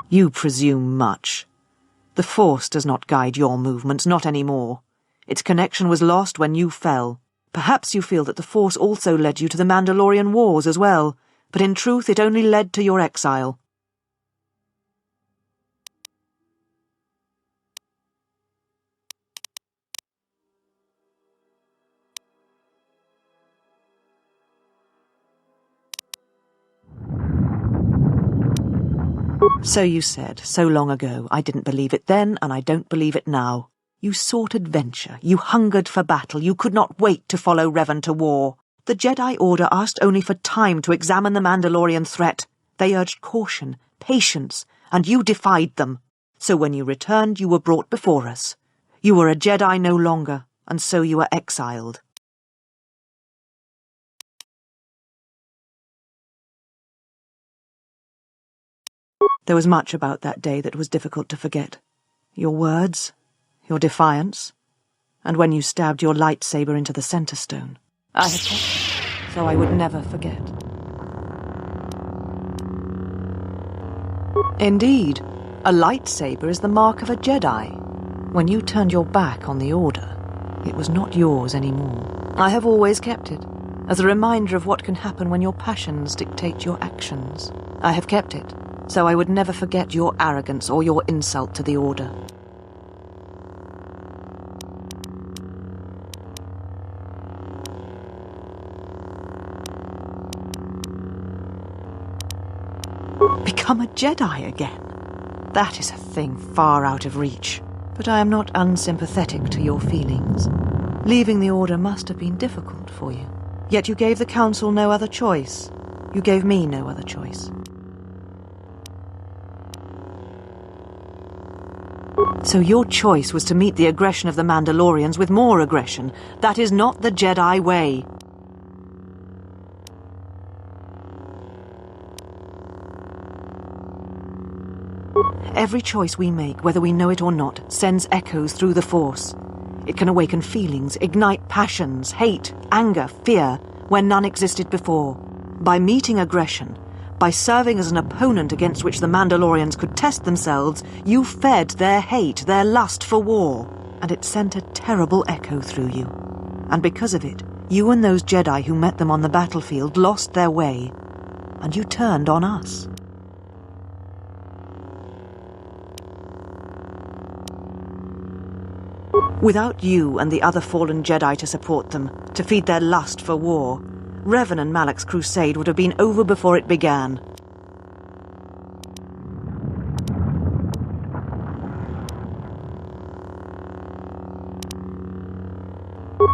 You presume much. The Force does not guide your movements, not anymore. Its connection was lost when you fell. Perhaps you feel that the Force also led you to the Mandalorian Wars as well, but in truth it only led to your exile. So you said, so long ago. I didn't believe it then, and I don't believe it now. You sought adventure, you hungered for battle, you could not wait to follow Revan to war. The Jedi Order asked only for time to examine the Mandalorian threat. They urged caution, patience, and you defied them. So when you returned, you were brought before us. You were a Jedi no longer, and so you were exiled. There was much about that day that was difficult to forget. Your words, your defiance, and when you stabbed your lightsaber into the center stone. I had kept it, so I would never forget. Indeed, a lightsaber is the mark of a Jedi. When you turned your back on the Order, it was not yours anymore. I have always kept it, as a reminder of what can happen when your passions dictate your actions. I have kept it, so I would never forget your arrogance or your insult to the Order. Become a Jedi again? That is a thing far out of reach. But I am not unsympathetic to your feelings. Leaving the Order must have been difficult for you. Yet you gave the Council no other choice. You gave me no other choice. So your choice was to meet the aggression of the Mandalorians with more aggression. That is not the Jedi way. Every choice we make, whether we know it or not, sends echoes through the Force. It can awaken feelings, ignite passions, hate, anger, fear, where none existed before. By meeting aggression, by serving as an opponent against which the Mandalorians could test themselves, you fed their hate, their lust for war, and it sent a terrible echo through you. And because of it, you and those Jedi who met them on the battlefield lost their way, and you turned on us. Without you and the other fallen Jedi to support them, to feed their lust for war, Revan and Malak's crusade would have been over before it began.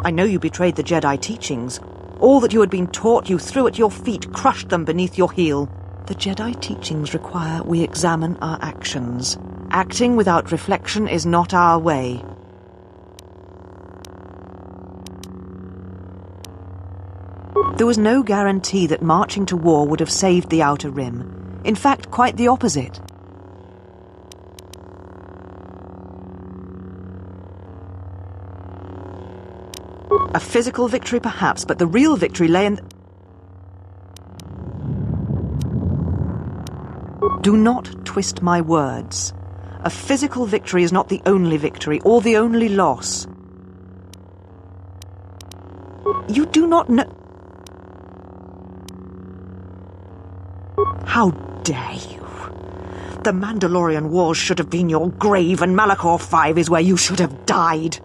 I know you betrayed the Jedi teachings. All that you had been taught you threw at your feet, crushed them beneath your heel. The Jedi teachings require we examine our actions. Acting without reflection is not our way. There was no guarantee that marching to war would have saved the Outer Rim. In fact, quite the opposite. A physical victory perhaps, but the real victory lay in... Do not twist my words. A physical victory is not the only victory, or the only loss. You do not know... How dare you? The Mandalorian Wars should have been your grave, and Malachor 5 is where you should have died.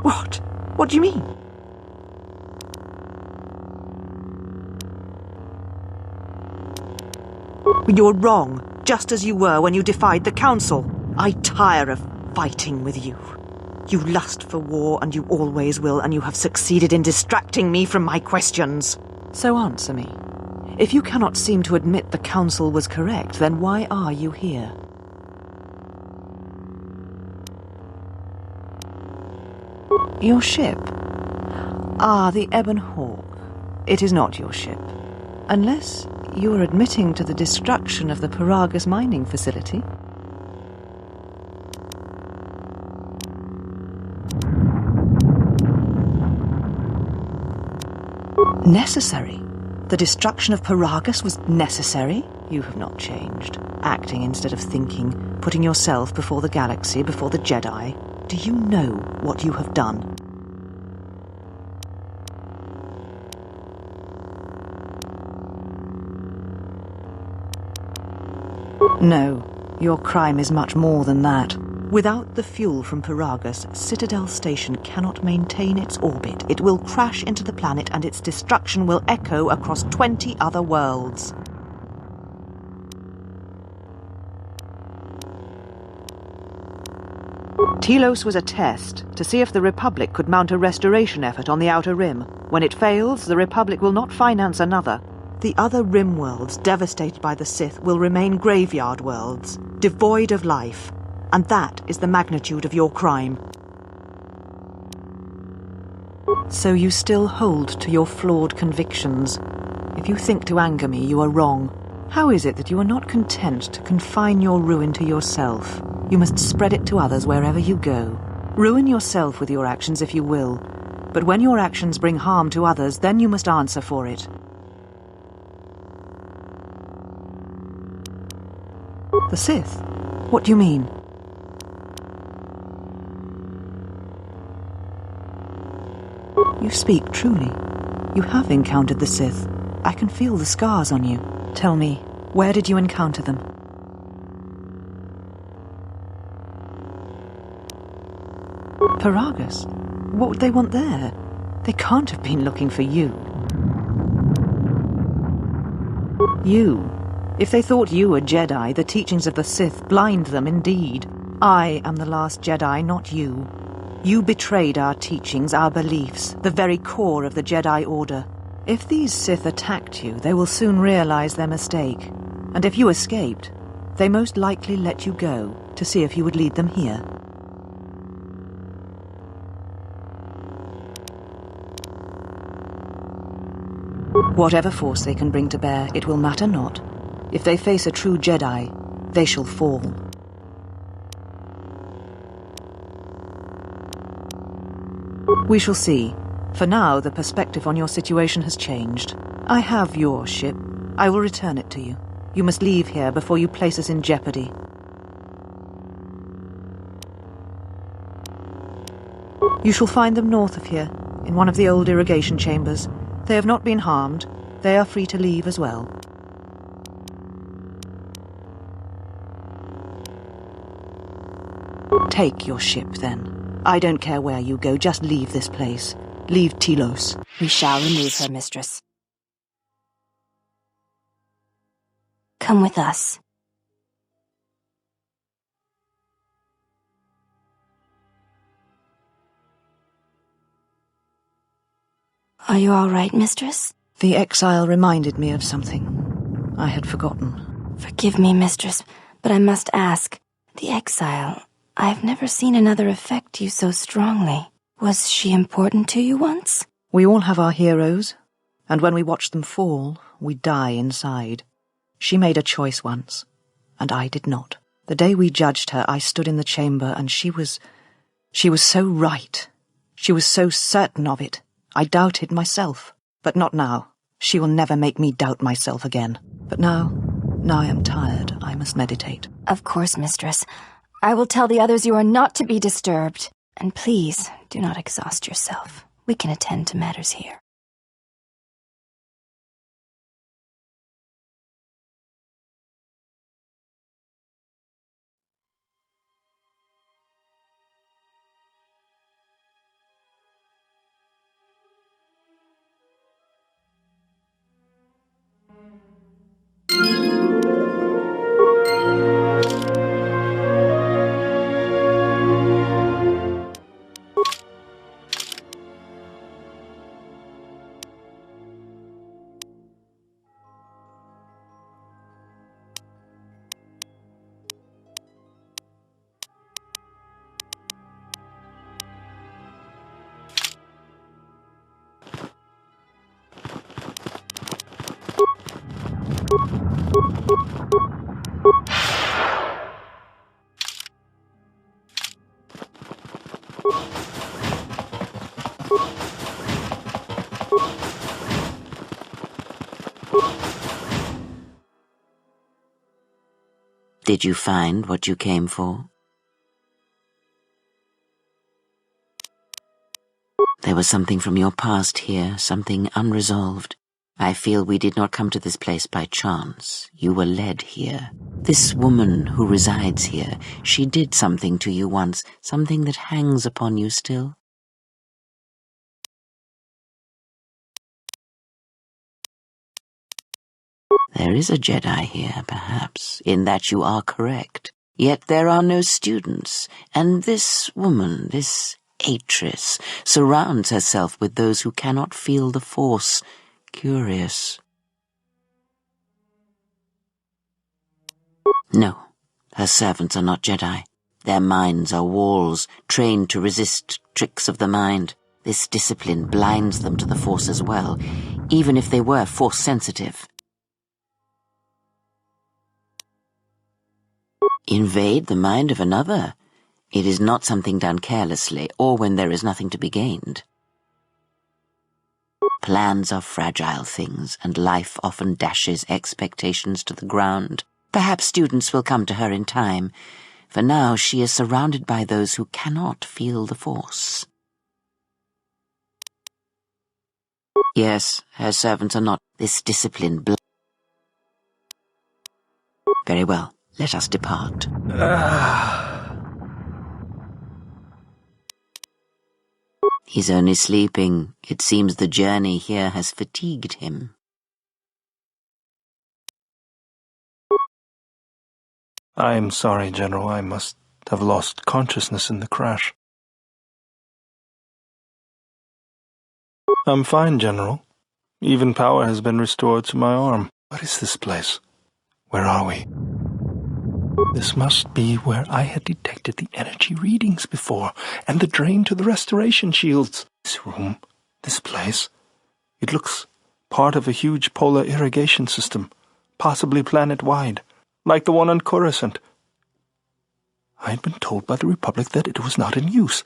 What? What do you mean? You were wrong, just as you were when you defied the Council. I tire of fighting with you. You lust for war, and you always will, and you have succeeded in distracting me from my questions. So answer me. If you cannot seem to admit the Council was correct, then why are you here? Your ship? Ah, the Ebon Hawk. It is not your ship. Unless you are admitting to the destruction of the Paragus mining facility. Necessary. The destruction of Paragus was necessary? You have not changed. Acting instead of thinking, putting yourself before the galaxy, before the Jedi. Do you know what you have done? No, your crime is much more than that. Without the fuel from Paragus, Citadel Station cannot maintain its orbit. It will crash into the planet and its destruction will echo across 20 other worlds. Telos was a test to see if the Republic could mount a restoration effort on the Outer Rim. When it fails, the Republic will not finance another. The other Rim worlds devastated by the Sith will remain graveyard worlds, devoid of life. And that is the magnitude of your crime. So you still hold to your flawed convictions. If you think to anger me, you are wrong. How is it that you are not content to confine your ruin to yourself? You must spread it to others wherever you go. Ruin yourself with your actions if you will. But when your actions bring harm to others, then you must answer for it. The Sith? What do you mean? You speak truly. You have encountered the Sith. I can feel the scars on you. Tell me, where did you encounter them? Paragus? What would they want there? They can't have been looking for you. You? If they thought you were Jedi, the teachings of the Sith blind them indeed. I am the last Jedi, not you. You betrayed our teachings, our beliefs, the very core of the Jedi Order. If these Sith attacked you, they will soon realize their mistake. And if you escaped, they most likely let you go to see if you would lead them here. Whatever force they can bring to bear, it will matter not. If they face a true Jedi, they shall fall. We shall see. For now, the perspective on your situation has changed. I have your ship. I will return it to you. You must leave here before you place us in jeopardy. You shall find them north of here, in one of the old irrigation chambers. They have not been harmed. They are free to leave as well. Take your ship, then. I don't care where you go, just leave this place. Leave Telos. We shall remove her, mistress. Come with us. Are you all right, mistress? The exile reminded me of something I had forgotten. Forgive me, mistress, but I must ask. The exile, I've never seen another affect you so strongly. Was she important to you once? We all have our heroes, and when we watch them fall, we die inside. She made a choice once, and I did not. The day we judged her, I stood in the chamber, and she was so right. She was so certain of it. I doubted myself. But not now. She will never make me doubt myself again. But now I am tired. I must meditate. Of course, mistress. I will tell the others you are not to be disturbed. And please, do not exhaust yourself. We can attend to matters here. Did you find what you came for? There was something from your past here, something unresolved. I feel we did not come to this place by chance. You were led here. This woman who resides here, she did something to you once, something that hangs upon you still. There is a Jedi here, perhaps, in that you are correct. Yet there are no students, and this woman, this Atris, surrounds herself with those who cannot feel the Force. Curious. No, her servants are not Jedi. Their minds are walls, trained to resist tricks of the mind. This discipline blinds them to the Force as well, even if they were Force-sensitive. Invade the mind of another. It is not something done carelessly, or when there is nothing to be gained. Plans are fragile things, and life often dashes expectations to the ground. Perhaps students will come to her in time. For now, she is surrounded by those who cannot feel the Force. Yes, her servants are not. This discipline. Very well, let us depart. He's only sleeping. It seems the journey here has fatigued him. I'm sorry, General. I must have lost consciousness in the crash. I'm fine, General. Even power has been restored to my arm. What is this place? Where are we? This must be where I had detected the energy readings before, and the drain to the restoration shields. This room, this place, it looks part of a huge polar irrigation system, possibly planet-wide, like the one on Coruscant. I had been told by the Republic that it was not in use.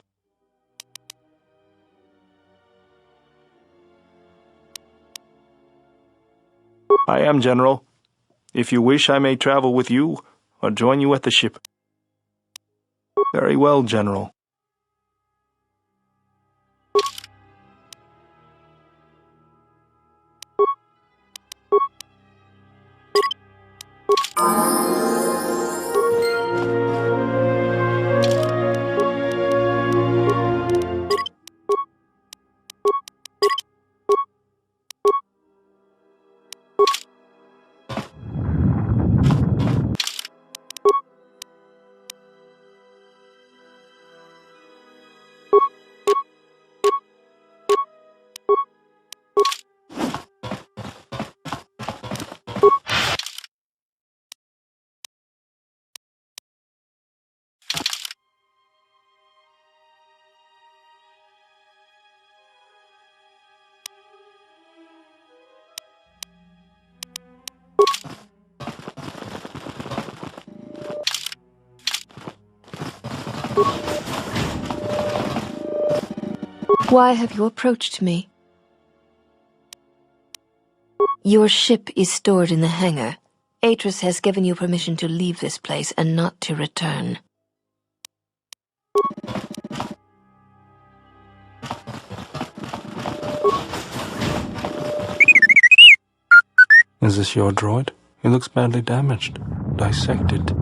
I am, General. If you wish, I may travel with you, or join you at the ship. Very well, General. Why have you approached me? Your ship is stored in the hangar. Atris has given you permission to leave this place and not to return. Is this your droid? He looks badly damaged. Dissected.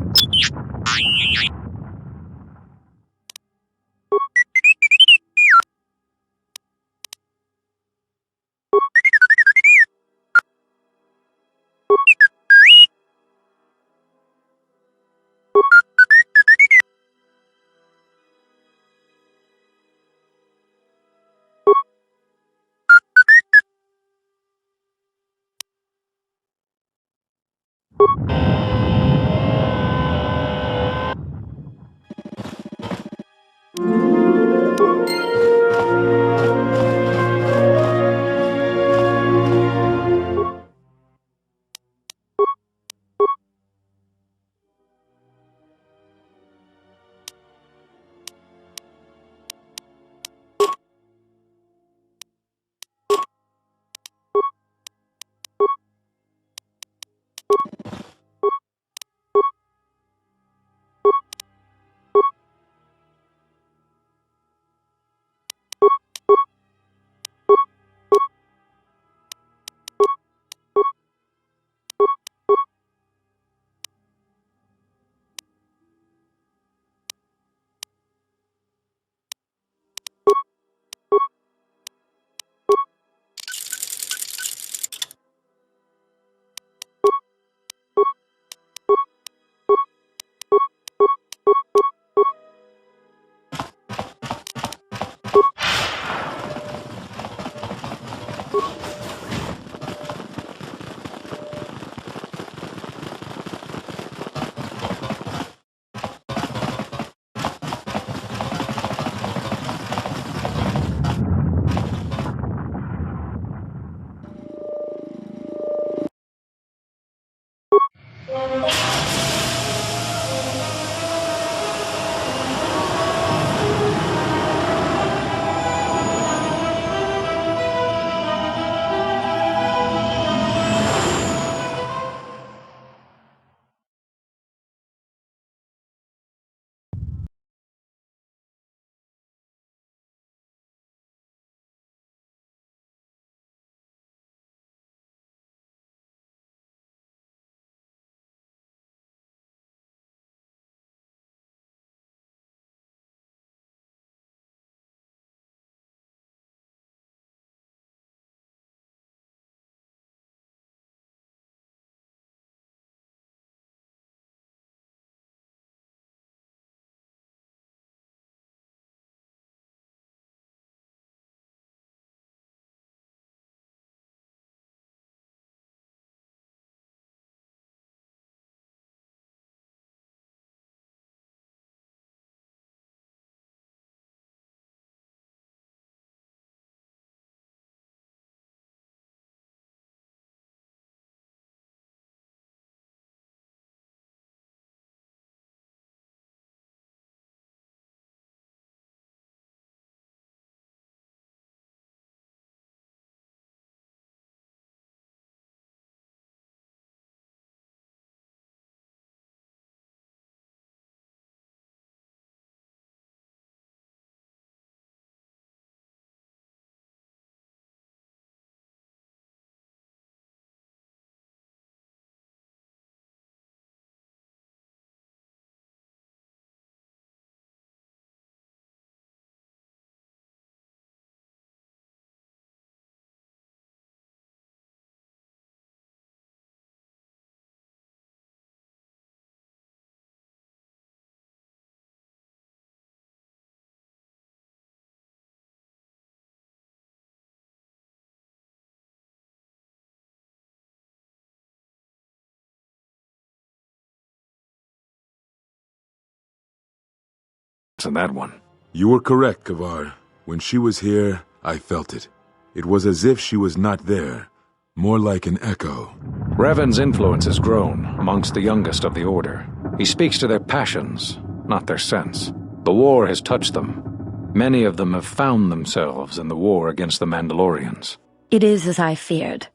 in that one. You were correct, Kavar. When she was here, I felt it. It was as if she was not there, more like an echo. Revan's influence has grown amongst the youngest of the Order. He speaks to their passions, not their sense. The war has touched them. Many of them have found themselves in the war against the Mandalorians. It is as I feared,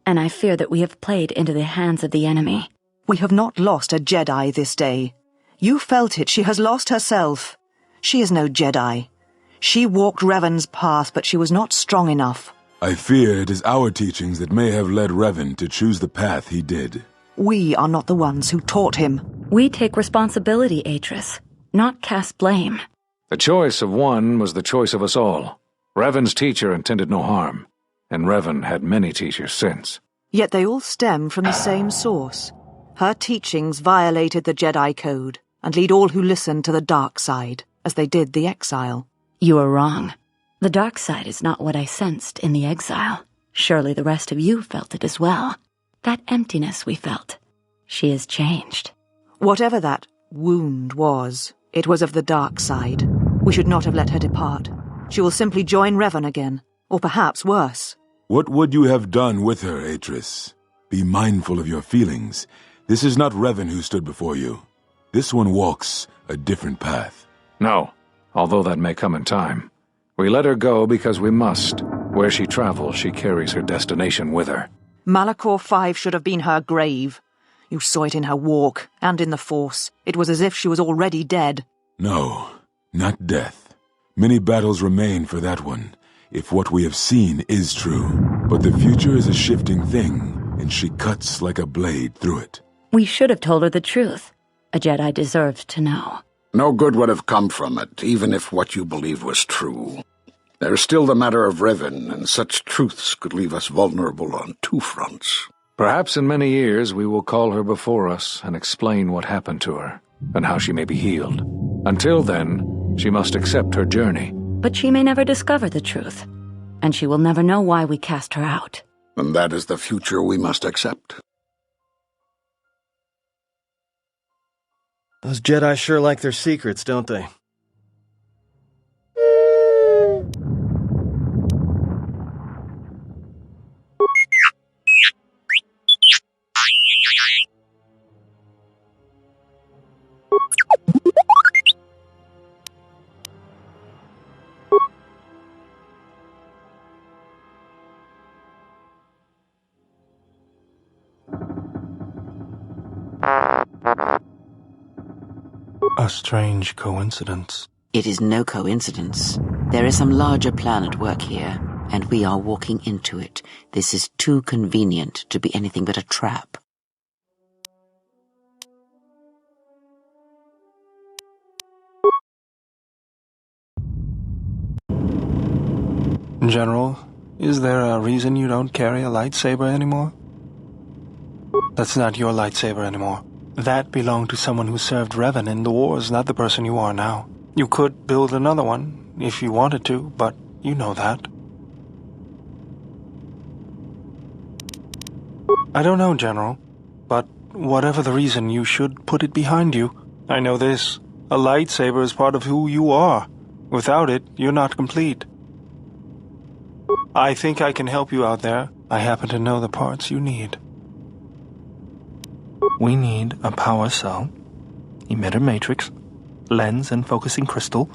and I fear that we have played into the hands of the enemy. We have not lost a Jedi this day. You felt it. She has lost herself. She is no Jedi. She walked Revan's path, but she was not strong enough. I fear it is our teachings that may have led Revan to choose the path he did. We are not the ones who taught him. We take responsibility, Atris, not cast blame. The choice of one was the choice of us all. Revan's teacher intended no harm, and Revan had many teachers since. Yet they all stem from the same source. Her teachings violated the Jedi Code and lead all who listen to the dark side, as they did the exile. You are wrong. The dark side is not what I sensed in the exile. Surely the rest of you felt it as well. That emptiness we felt. She has changed. Whatever that wound was, it was of the dark side. We should not have let her depart. She will simply join Revan again, or perhaps worse. What would you have done with her, Atris? Be mindful of your feelings. This is not Revan who stood before you. This one walks a different path. No, although that may come in time. We let her go because we must. Where she travels, she carries her destination with her. Malachor 5 should have been her grave. You saw it in her walk, and in the Force. It was as if she was already dead. No, not death. Many battles remain for that one, if what we have seen is true. But the future is a shifting thing, and she cuts like a blade through it. We should have told her the truth. A Jedi deserved to know. No good would have come from it, even if what you believe was true. There's still the matter of Revan, and such truths could leave us vulnerable on two fronts. Perhaps in many years we will call her before us and explain what happened to her, and how she may be healed. Until then, she must accept her journey. But she may never discover the truth, and she will never know why we cast her out. And that is the future we must accept. Those Jedi sure like their secrets, don't they? A strange coincidence. It is no coincidence. There is some larger plan at work here, and we are walking into it. This is too convenient to be anything but a trap. General, is there a reason you don't carry a lightsaber anymore? That's not your lightsaber anymore. That belonged to someone who served Revan in the wars, not the person you are now. You could build another one, if you wanted to, but you know that. I don't know, General, but whatever the reason, you should put it behind you. I know this. A lightsaber is part of who you are. Without it, you're not complete. I think I can help you out there. I happen to know the parts you need. We need a power cell, emitter matrix, lens and focusing crystal,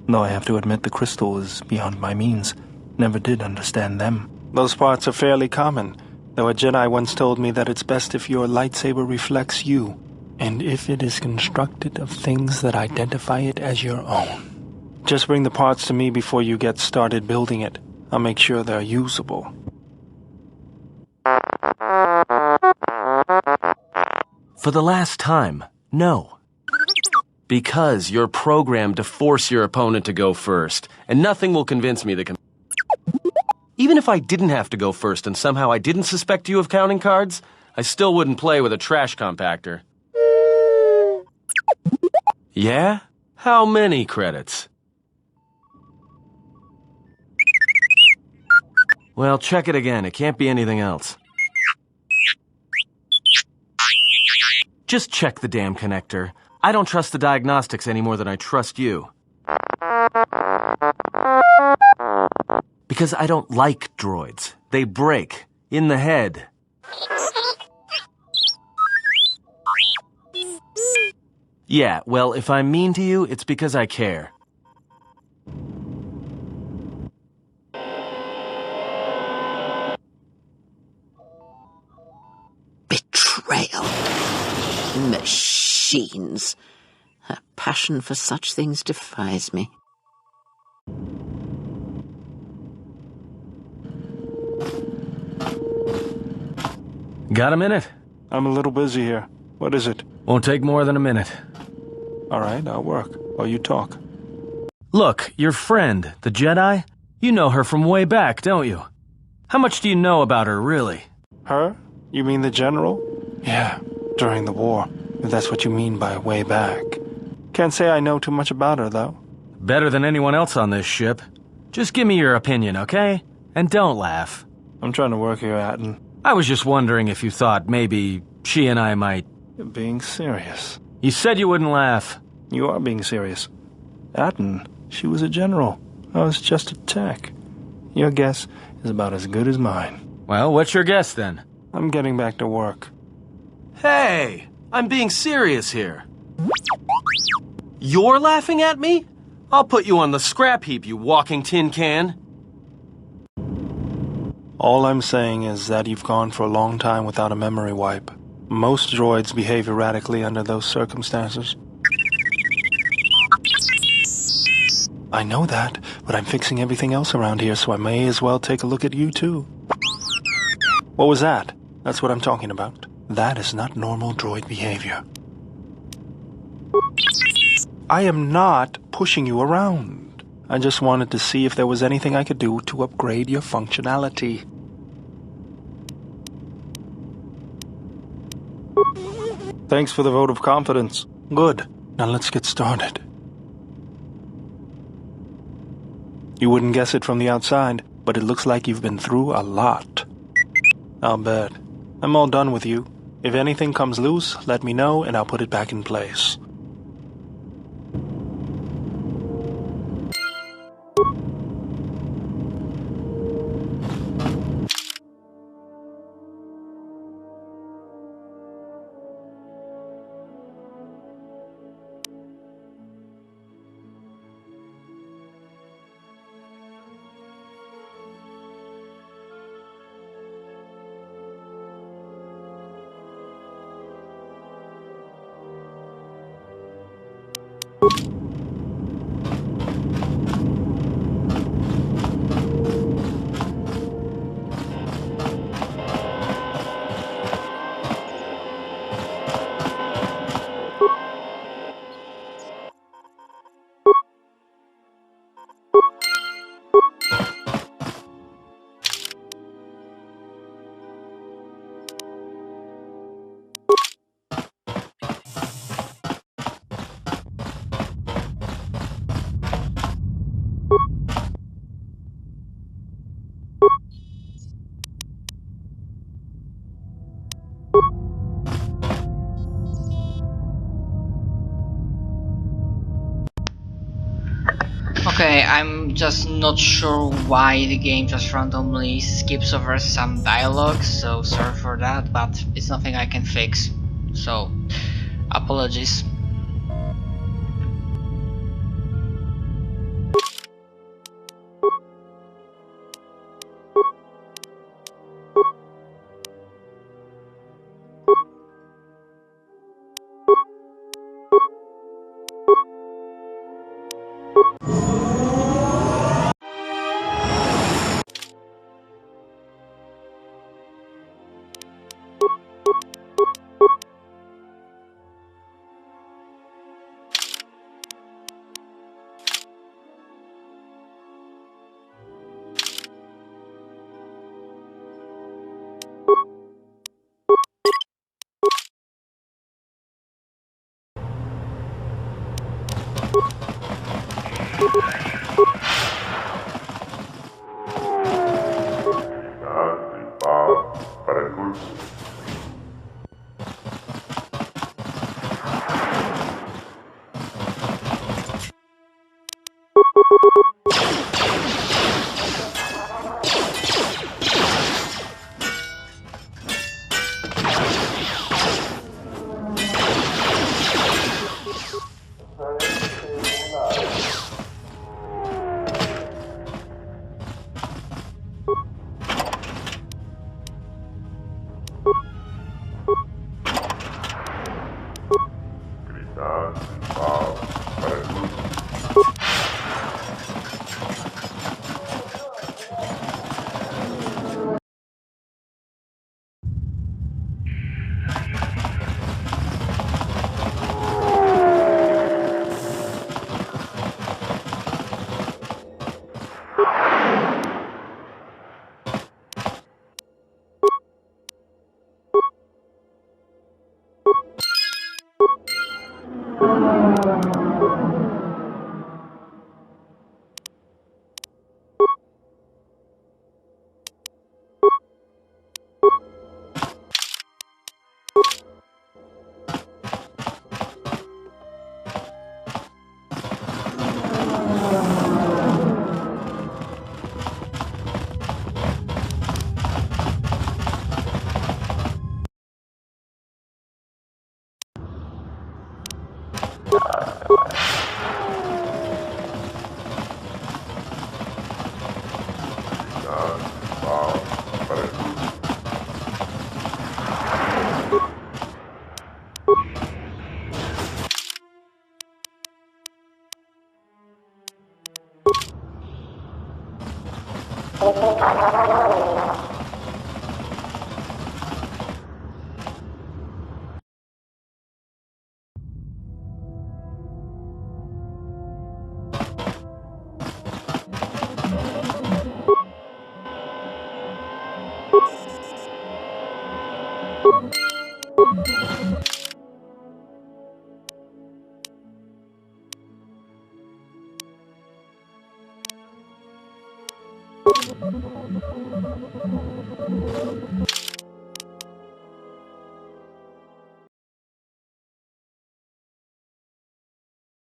though I have to admit the crystal is beyond my means. Never did understand them. Those parts are fairly common, though a Jedi once told me that it's best if your lightsaber reflects you, and if it is constructed of things that identify it as your own. Just bring the parts to me before you get started building it. I'll make sure they're usable. For the last time, no. Because you're programmed to force your opponent to go first, and nothing will convince me that even if I didn't have to go first and somehow I didn't suspect you of counting cards, I still wouldn't play with a trash compactor. Yeah? How many credits? Well, check it again. It can't be anything else. Just check the damn connector. I don't trust the diagnostics any more than I trust you. Because I don't like droids. They break. In the head. Yeah, well, if I'm mean to you, it's because I care. Betrayal. Machines. Her passion for such things defies me. Got a minute? I'm a little busy here. What is it? Won't take more than a minute. All right, I'll work while you talk. Look, your friend, the Jedi, you know her from way back, don't you? How much do you know about her, really? Her? You mean the general? Yeah, during the war. If that's what you mean by way back. Can't say I know too much about her, though. Better than anyone else on this ship. Just give me your opinion, okay? And don't laugh. I'm trying to work here, Atten. I was just wondering if you thought maybe she and I might... You're being serious. You said you wouldn't laugh. You are being serious. Atten, she was a general. I was just a tech. Your guess is about as good as mine. Well, what's your guess, then? I'm getting back to work. Hey! I'm being serious here. You're laughing at me? I'll put you on the scrap heap, you walking tin can. All I'm saying is that you've gone for a long time without a memory wipe. Most droids behave erratically under those circumstances. I know that, but I'm fixing everything else around here, so I may as well take a look at you, too. What was that? That's what I'm talking about. That is not normal droid behavior. I am not pushing you around. I just wanted to see if there was anything I could do to upgrade your functionality. Thanks for the vote of confidence. Good. Now let's get started. You wouldn't guess it from the outside, but it looks like you've been through a lot. I'll bet. I'm all done with you. If anything comes loose, let me know and I'll put it back in place. Okay, I'm just not sure why the game just randomly skips over some dialogue, so sorry for that, but it's nothing I can fix, so apologies.